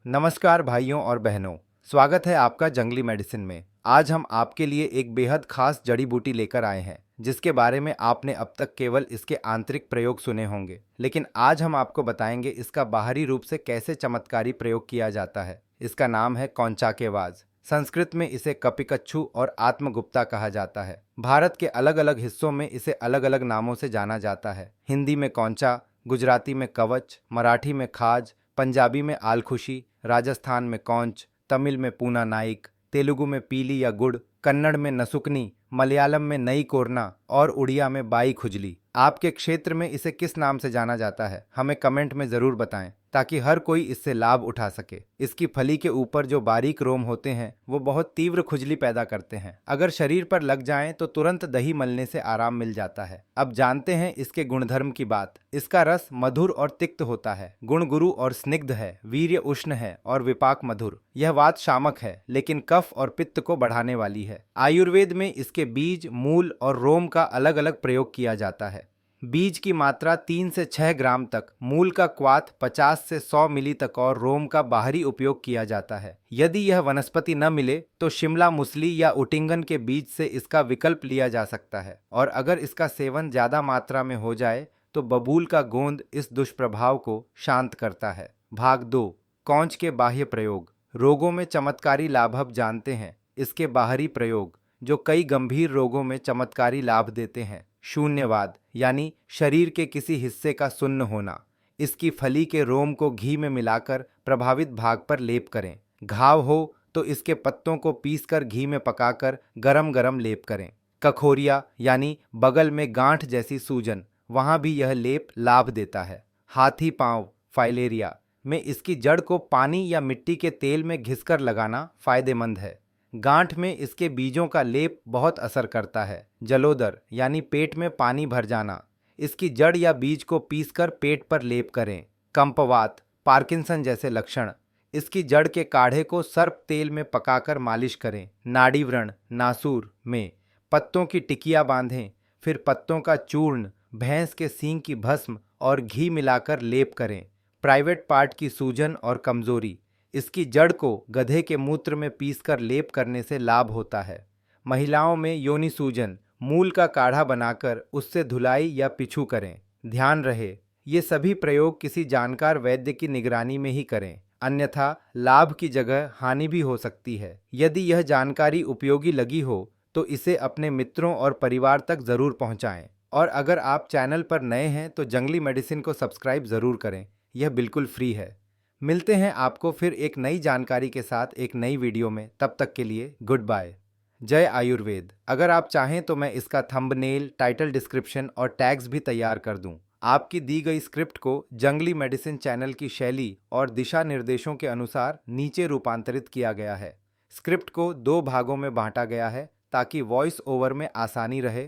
नमस्कार भाइयों और बहनों, स्वागत है आपका जंगली मेडिसिन में। आज हम आपके लिए एक बेहद खास जड़ी बूटी लेकर आए हैं जिसके बारे में आपने अब तक केवल इसके आंतरिक प्रयोग सुने होंगे, लेकिन आज हम आपको बताएंगे इसका बाहरी रूप से कैसे चमत्कारी प्रयोग किया जाता है। इसका नाम है कौंचाकेवाज। संस्कृत में इसे कपिकच्छु और आत्मगुप्ता कहा जाता है। भारत के अलग अलग हिस्सों में इसे अलग अलग नामों से जाना जाता है। हिंदी में कौंचा, गुजराती में कवच, मराठी में खाज, पंजाबी में आलखुशी, राजस्थान में कौंच, तमिल में पूना नाइक, तेलुगु में पीली या गुड़, कन्नड़ में नसुकनी, मलयालम में नई कोरना और उड़िया में बाई खुजली। आपके क्षेत्र में इसे किस नाम से जाना जाता है हमें कमेंट में ज़रूर बताएं ताकि हर कोई इससे लाभ उठा सके। इसकी फली के ऊपर जो बारीक रोम होते हैं वो बहुत तीव्र खुजली पैदा करते हैं। अगर शरीर पर लग जाएं तो तुरंत दही मलने से आराम मिल जाता है। अब जानते हैं इसके गुणधर्म की बात। इसका रस मधुर और तिक्त होता है, गुण गुरु और स्निग्ध है, वीर्य उष्ण है और विपाक मधुर। यह वात शामक है लेकिन कफ और पित्त को बढ़ाने वाली है। आयुर्वेद में इसके बीज, मूल और रोम का अलग अलग प्रयोग किया जाता है। बीज की मात्रा 3 से 6 ग्राम तक, मूल का क्वाथ 50 से 100 मिली तक और रोम का बाहरी उपयोग किया जाता है। यदि यह वनस्पति न मिले तो शिमला मुसली या उटिंगन के बीज से इसका विकल्प लिया जा सकता है। और अगर इसका सेवन ज्यादा मात्रा में हो जाए तो बबूल का गोंद इस दुष्प्रभाव को शांत करता है। भाग 2, कौंच के बाह्य प्रयोग। रोगों में चमत्कारी लाभ अब जानते हैं। इसके बाहरी प्रयोग जो कई गंभीर रोगों में चमत्कारी लाभ देते हैं। शून्यवाद यानी शरीर के किसी हिस्से का सुन्न होना। इसकी फली के रोम को घी में मिलाकर प्रभावित भाग पर लेप करें। घाव हो तो इसके पत्तों को पीसकर घी में पकाकर गरम गरम लेप करें। कखोरिया यानी बगल में गांठ जैसी सूजन, वहां भी यह लेप लाभ देता है। हाथी पांव फाइलेरिया में इसकी जड़ को पानी या मिट्टी के तेल में घिसकर लगाना फायदेमंद है। गांठ में इसके बीजों का लेप बहुत असर करता है। जलोदर यानी पेट में पानी भर जाना, इसकी जड़ या बीज को पीसकर पेट पर लेप करें। कंपवात, पार्किंसन जैसे लक्षण, इसकी जड़ के काढ़े को सर्प तेल में पकाकर मालिश करें। नाड़ी व्रण, नासूर में पत्तों की टिकिया बांधें, फिर पत्तों का चूर्ण भैंस के सींग की भस्म और घी मिलाकर लेप करें। प्राइवेट पार्ट की सूजन और कमजोरी, इसकी जड़ को गधे के मूत्र में पीसकर लेप करने से लाभ होता है। महिलाओं में योनि सूजन, मूल का काढ़ा बनाकर उससे धुलाई या पिछू करें। ध्यान रहे ये सभी प्रयोग किसी जानकार वैद्य की निगरानी में ही करें, अन्यथा लाभ की जगह हानि भी हो सकती है। यदि यह जानकारी उपयोगी लगी हो तो इसे अपने मित्रों और परिवार तक ज़रूर पहुंचाएं। और अगर आप चैनल पर नए हैं तो जंगली मेडिसिन को सब्सक्राइब ज़रूर करें, यह बिल्कुल फ्री है। मिलते हैं आपको फिर एक नई जानकारी के साथ एक नई वीडियो में। तब तक के लिए गुड बाय। जय आयुर्वेद। अगर आप चाहें तो मैं इसका थंबनेल, टाइटल, डिस्क्रिप्शन और टैग्स भी तैयार कर दूं। आपकी दी गई स्क्रिप्ट को जंगली मेडिसिन चैनल की शैली और दिशा निर्देशों के अनुसार नीचे रूपांतरित किया गया है। स्क्रिप्ट को 2 भागों में बांटा गया है ताकि वॉइस ओवर में आसानी रहे